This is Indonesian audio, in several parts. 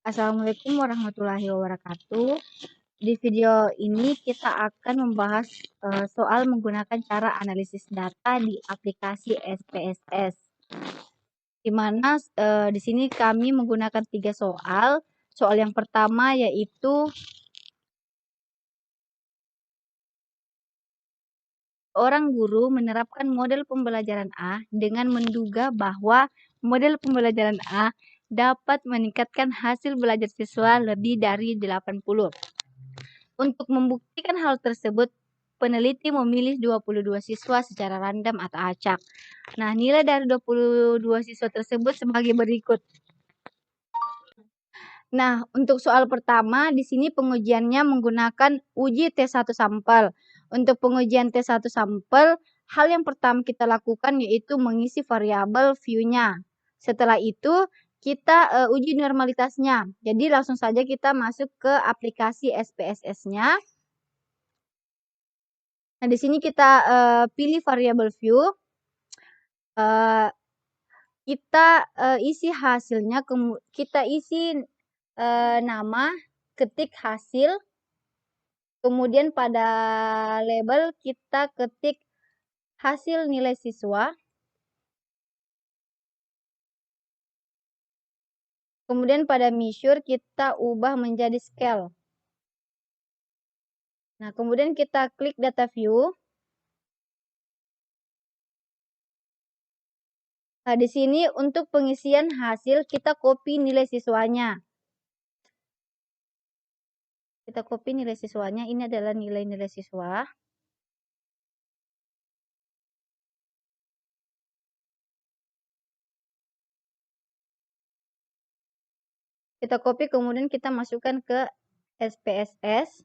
Assalamualaikum warahmatullahi wabarakatuh. Di video ini kita akan membahas soal menggunakan cara analisis data di aplikasi SPSS. Di mana di sini kami menggunakan 3 soal. Soal yang pertama yaitu orang guru menerapkan model pembelajaran A dengan menduga bahwa model pembelajaran A dapat meningkatkan hasil belajar siswa lebih dari 80. Untuk membuktikan hal tersebut, peneliti memilih 22 siswa secara random atau acak. Nah, nilai dari 22 siswa tersebut sebagai berikut. Nah, untuk soal pertama, di sini pengujiannya menggunakan uji T1 sampel. Untuk pengujian T1 sampel, hal yang pertama kita lakukan yaitu mengisi variabel view-nya. Setelah itu, kita uji normalitasnya. Jadi, langsung saja kita masuk ke aplikasi SPSS-nya. Nah, di sini kita pilih variabel view. Kita isi hasilnya, kita isi nama, ketik hasil, kemudian pada label kita ketik hasil nilai siswa, kemudian pada measure kita ubah menjadi scale. Nah, kemudian kita klik data view. Nah, di sini untuk pengisian hasil kita copy nilai siswanya. Kita copy nilai siswanya, ini adalah nilai-nilai siswa. Kita copy kemudian kita masukkan ke SPSS.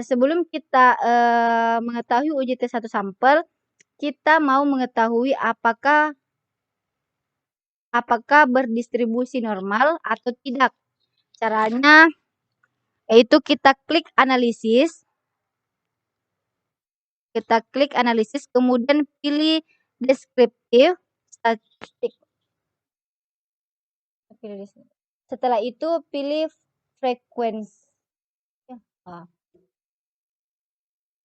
Sebelum kita mengetahui uji T1 sampel, kita mau mengetahui apakah berdistribusi normal atau tidak. Caranya yaitu kita klik analisis. Kita klik analisis, kemudian pilih deskriptif statistik. Setelah itu pilih frekuensi.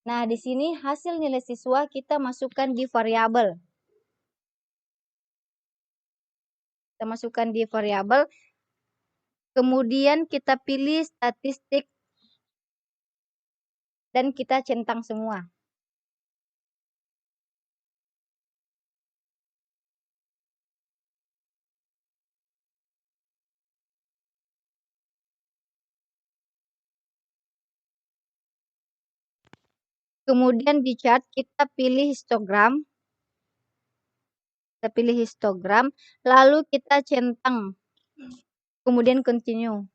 Nah, di sini hasil nilai siswa kita masukkan di variabel. Kita masukkan di variabel. Kemudian kita pilih statistik dan kita centang semua. Kemudian di chart kita pilih histogram. Kita pilih histogram, lalu kita centang. Kemudian continue.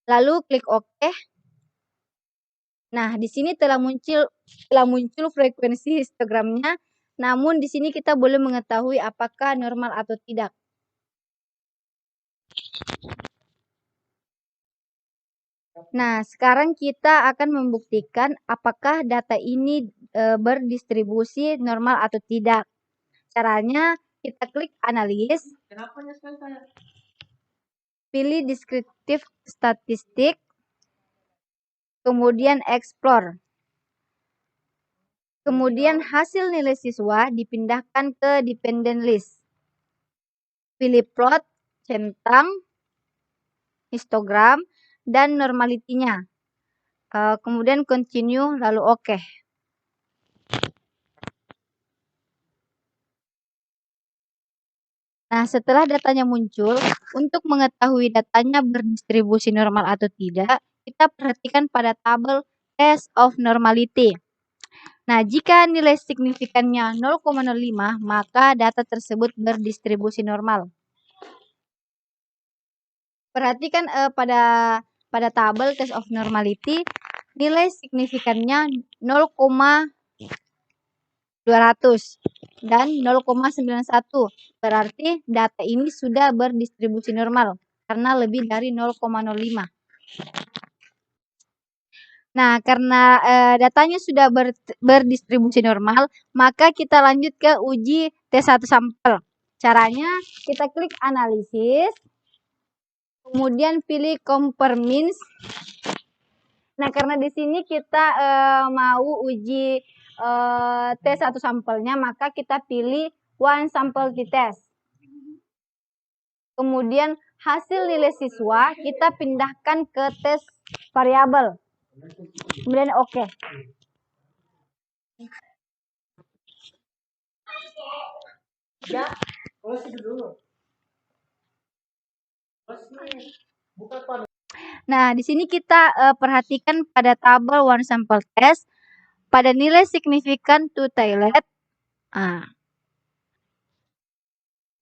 Lalu klik OK. Nah, di sini telah muncul frekuensi histogramnya. Namun di sini kita boleh mengetahui apakah normal atau tidak. Nah, sekarang kita akan membuktikan apakah data ini berdistribusi normal atau tidak. Caranya kita klik analis. Pilih deskriptif statistik. Kemudian explore. Kemudian hasil nilai siswa dipindahkan ke dependent list. Pilih plot, centang, histogram, dan normality-nya. Kemudian continue, lalu OK. Nah, setelah datanya muncul, untuk mengetahui datanya berdistribusi normal atau tidak, kita perhatikan pada tabel test of normality. Nah, jika nilai signifikannya 0,05, maka data tersebut berdistribusi normal. Perhatikan pada tabel test of normality, nilai signifikannya 0,200 dan 0,91. Berarti data ini sudah berdistribusi normal karena lebih dari 0,05. Nah, karena datanya sudah berdistribusi normal, maka kita lanjut ke uji T1 sampel. Caranya kita klik analisis, kemudian pilih compare means. Nah, karena di sini kita mau uji T1 sampelnya, maka kita pilih one sample t-test. Kemudian hasil nilai siswa kita pindahkan ke tes variabel. Kemudian oke. Ya, dulu. Nah, di sini kita perhatikan pada tabel one sample test pada nilai signifikan to Toilet.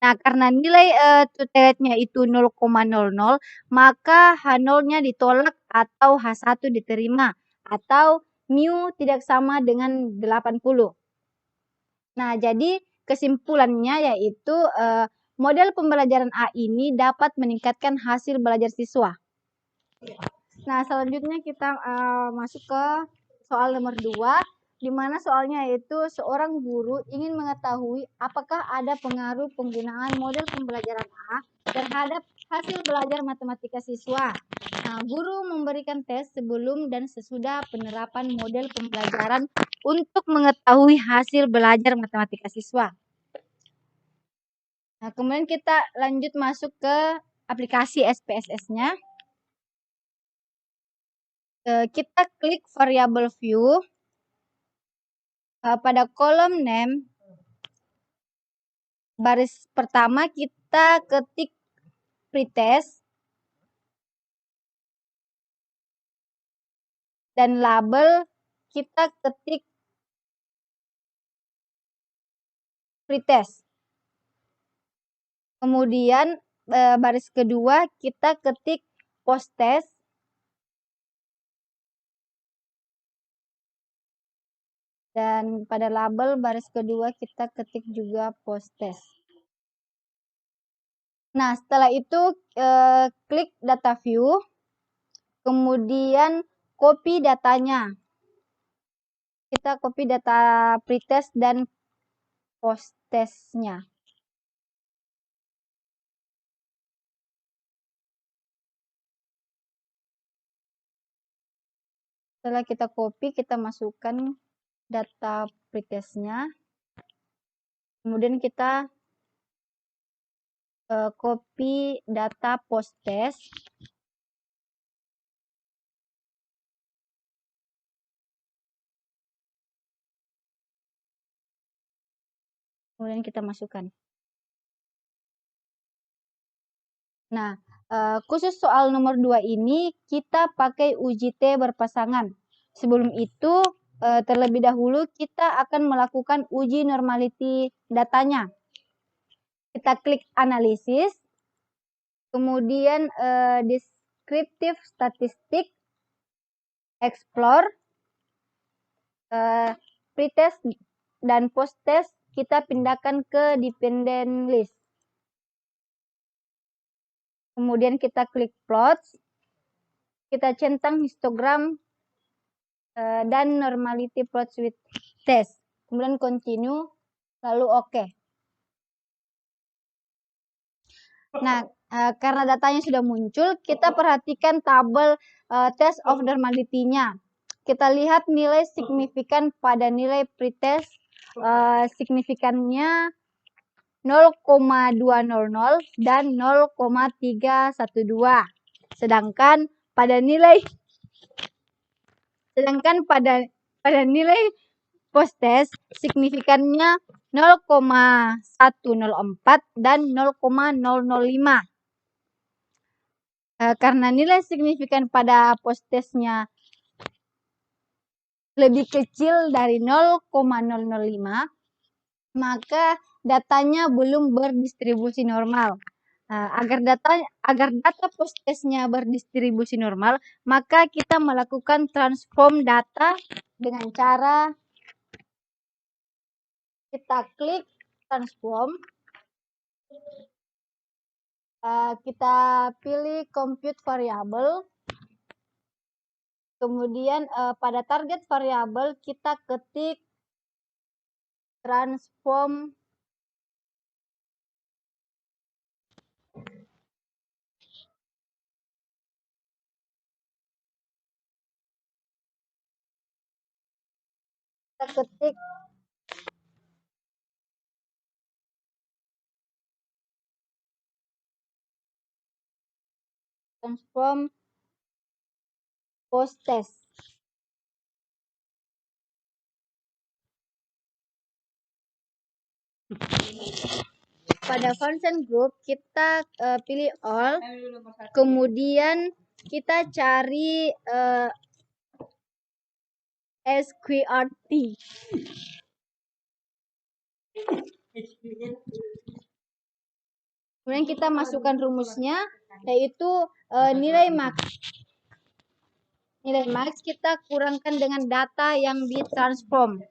Nah, karena nilai to Toiletnya itu 0,00, maka H0-nya ditolak atau H1 diterima atau mu tidak sama dengan 80. Nah, jadi kesimpulannya yaitu model pembelajaran A ini dapat meningkatkan hasil belajar siswa. Nah, selanjutnya kita masuk ke soal nomor 2, di mana soalnya yaitu seorang guru ingin mengetahui apakah ada pengaruh penggunaan model pembelajaran A terhadap hasil belajar matematika siswa. Nah, guru memberikan tes sebelum dan sesudah penerapan model pembelajaran untuk mengetahui hasil belajar matematika siswa. Nah, kemudian kita lanjut masuk ke aplikasi SPSS-nya. Kita klik variable view. Pada kolom name, baris pertama kita ketik pretest. Dan label kita ketik pretest. Kemudian baris kedua kita ketik posttest. Dan pada label baris kedua kita ketik juga posttest. Nah, setelah itu klik data view, kemudian copy datanya. Kita copy data pretest dan posttestnya. Setelah kita copy, kita masukkan data pretestnya. Kemudian kita copy data posttest. Kemudian kita masukkan. Nah, khusus soal nomor 2 ini kita pakai uji T berpasangan. Sebelum itu, terlebih dahulu kita akan melakukan uji normality datanya. Kita klik analisis, kemudian descriptive statistik, explore, pretest dan posttest kita pindahkan ke dependent list. Kemudian kita klik plots, kita centang histogram dan normality plots with test. Kemudian continue, lalu oke. Nah, karena datanya sudah muncul, kita perhatikan tabel test of normality-nya. Kita lihat nilai signifikan pada nilai pretest, signifikannya 0,200 dan 0,312. Sedangkan pada nilai posttest signifikannya 0,104 dan 0,005. Karena nilai signifikan pada posttestnya lebih kecil dari 0,005, maka datanya belum berdistribusi normal. Agar data posttestnya berdistribusi normal, maka kita melakukan transform data dengan cara kita klik transform, kita pilih compute variable, Kemudian pada target variabel kita ketik transform transform post test. Pada function group kita pilih all, kemudian kita cari sqrt. Kemudian kita masukkan rumusnya, yaitu nilai max. Nilai max kita kurangkan dengan data yang ditransform.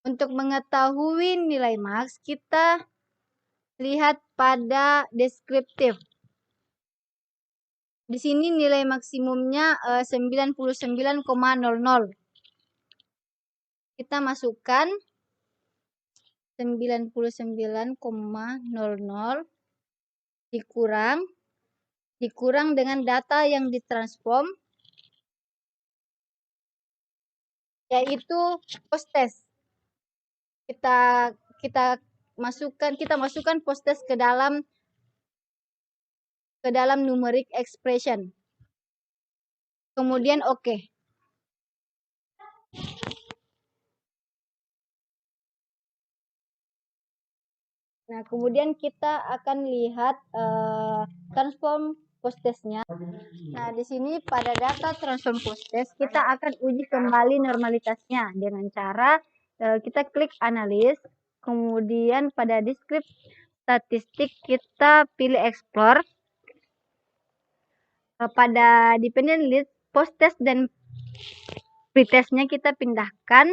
Untuk mengetahui nilai max, kita lihat pada deskriptif. Di sini nilai maksimumnya 99,00. Kita masukkan 99,00 dikurang dengan data yang ditransform, yaitu post test. Kita masukkan post test ke dalam numeric expression. Kemudian oke. Nah, kemudian kita akan lihat transform post testnya. Nah, di sini pada data transform post test kita akan uji kembali normalitasnya dengan cara kita klik analis, kemudian pada deskripsi statistik kita pilih explore. Pada dependent list post test dan pretestnya kita pindahkan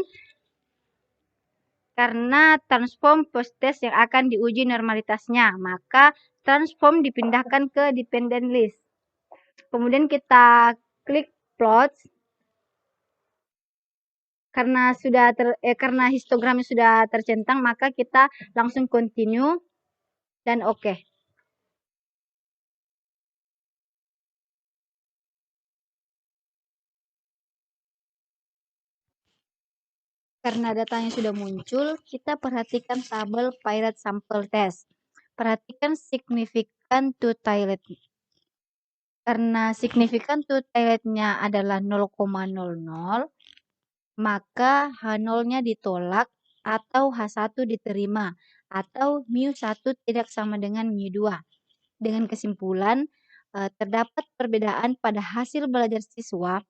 karena transform post test yang akan diuji normalitasnya, maka transform dipindahkan ke dependent list. Kemudian kita klik plots. Karena histogramnya sudah tercentang, maka kita langsung continue dan oke. Karena datanya sudah muncul, kita perhatikan tabel Pirate Sample Test. Perhatikan significant to tilet. Karena significant to tiletnya adalah 0,00, maka H0-nya ditolak atau H1 diterima, atau mu1 tidak sama dengan mu2. Dengan kesimpulan, terdapat perbedaan pada hasil belajar siswa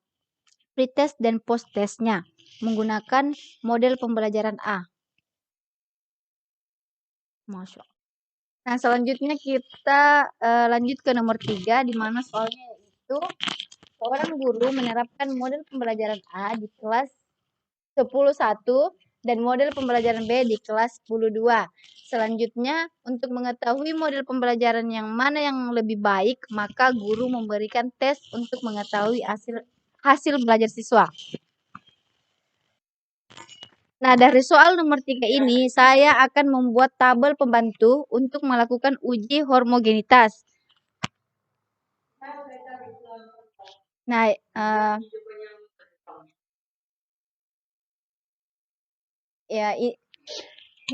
pretest dan post testnya menggunakan model pembelajaran A. Masuk. Nah, selanjutnya kita lanjut ke nomor 3, di mana soalnya itu seorang guru menerapkan model pembelajaran A di kelas 10.1 dan model pembelajaran B di kelas 10.2. Selanjutnya, untuk mengetahui model pembelajaran yang mana yang lebih baik, maka guru memberikan tes untuk mengetahui hasil belajar siswa. Nah, dari soal nomor 3 ini, saya akan membuat tabel pembantu untuk melakukan uji homogenitas. Nah, ya,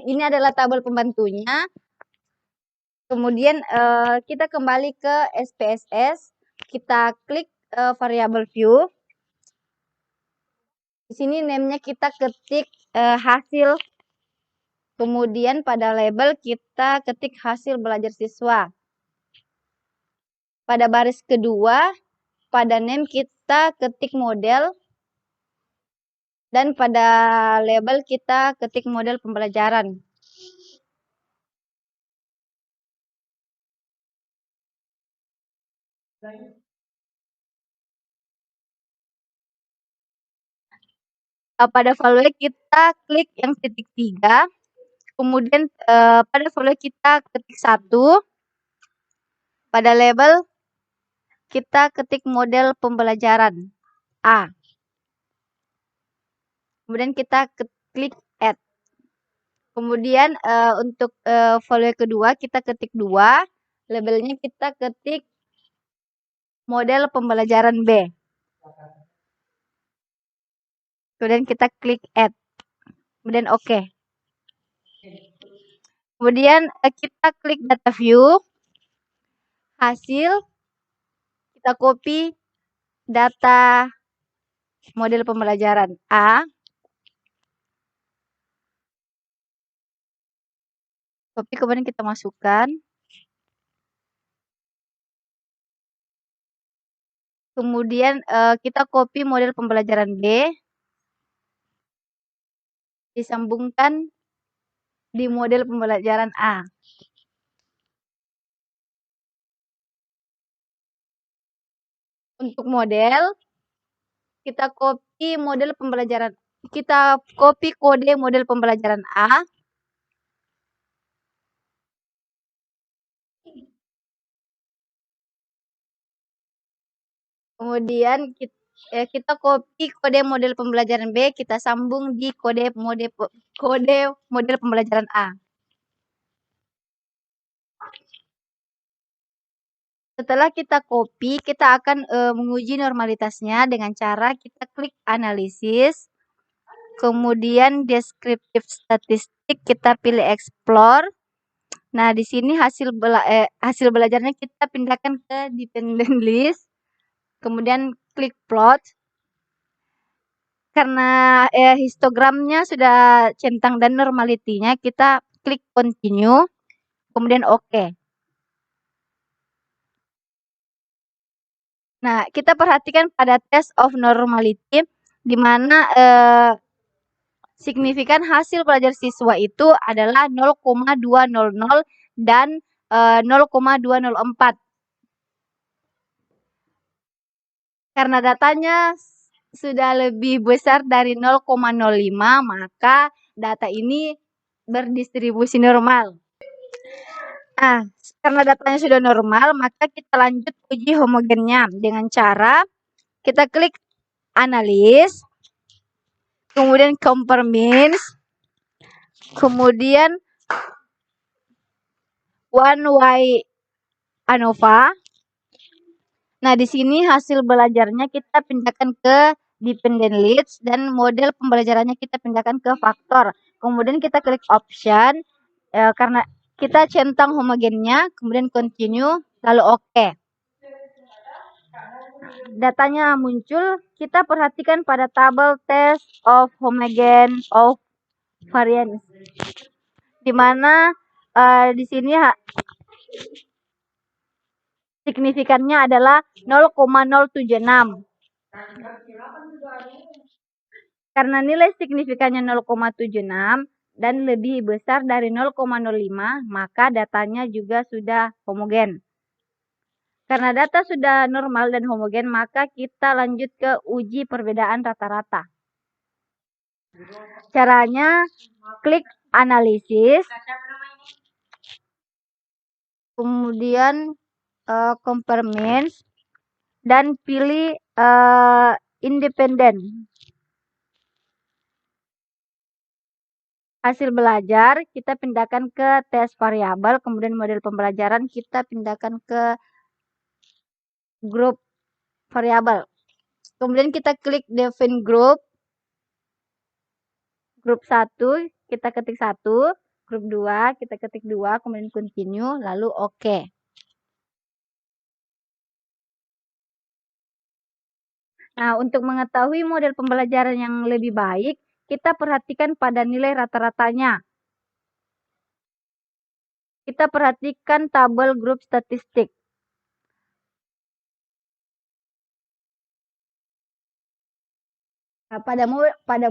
ini adalah tabel pembantunya. Kemudian kita kembali ke SPSS, kita klik variable view. Di sini name-nya kita ketik hasil. Kemudian pada label kita ketik hasil belajar siswa. Pada baris kedua, pada name kita ketik model. Dan pada label kita ketik model pembelajaran. Pada value kita klik yang titik 3. Kemudian pada value kita ketik 1. Pada label kita ketik model pembelajaran A. Kemudian kita klik add. Kemudian untuk value kedua kita ketik 2. Labelnya kita ketik model pembelajaran B. Kemudian kita klik add. Kemudian oke. Kemudian kita klik data view. Hasil. Kita copy data model pembelajaran A. Copy kemudian kita masukkan. Kemudian kita copy model pembelajaran B. Disambungkan di model pembelajaran A. Untuk model, kita copy kode model pembelajaran A. Kemudian kita copy kode model pembelajaran B, kita sambung di kode model pembelajaran A. Setelah kita copy, kita akan menguji normalitasnya dengan cara kita klik analisis, kemudian descriptive statistik, kita pilih explore. Nah, di sini hasil belajarnya kita pindahkan ke dependent list, kemudian klik plot. Karena histogramnya sudah centang dan normality-nya, kita klik continue, kemudian oke. Nah, kita perhatikan pada test of normality, di mana signifikan hasil belajar siswa itu adalah 0,200 dan 0,204. Karena datanya sudah lebih besar dari 0,05, maka data ini berdistribusi normal. Nah, karena datanya sudah normal, maka kita lanjut uji homogennya dengan cara kita klik analis, kemudian compare means, kemudian 1Y ANOVA. Nah, di sini hasil belajarnya kita pindahkan ke dependent list dan model pembelajarannya kita pindahkan ke faktor. Kemudian kita klik option karena kita centang homogennya, kemudian continue, lalu oke. Datanya muncul, kita perhatikan pada tabel test of homogen of variance, di mana di sini signifikannya adalah 0,076. Karena nilai signifikannya 0,76 dan lebih besar dari 0,05, maka datanya juga sudah homogen. Karena data sudah normal dan homogen, maka kita lanjut ke uji perbedaan rata-rata. Caranya, klik analisis, kemudian compare means, dan pilih independen. Hasil belajar kita pindahkan ke tes variabel, kemudian model pembelajaran kita pindahkan ke grup variabel. Kemudian kita klik define group. Grup 1 kita ketik 1, grup 2 kita ketik 2, kemudian continue, lalu oke. Nah, untuk mengetahui model pembelajaran yang lebih baik, kita perhatikan pada nilai rata-ratanya. Kita perhatikan tabel grup statistik. Nah, pada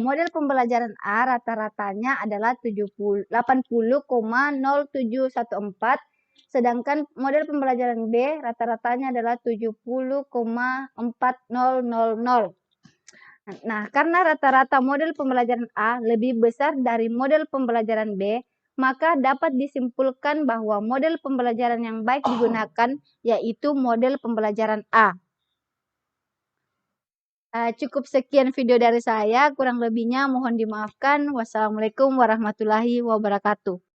model pembelajaran A, rata-ratanya adalah 80,0714, sedangkan model pembelajaran B, rata-ratanya adalah 70,4000. Nah, karena rata-rata model pembelajaran A lebih besar dari model pembelajaran B, maka dapat disimpulkan bahwa model pembelajaran yang baik digunakan yaitu model pembelajaran A. Cukup sekian video dari saya, kurang lebihnya mohon dimaafkan. Wassalamualaikum warahmatullahi wabarakatuh.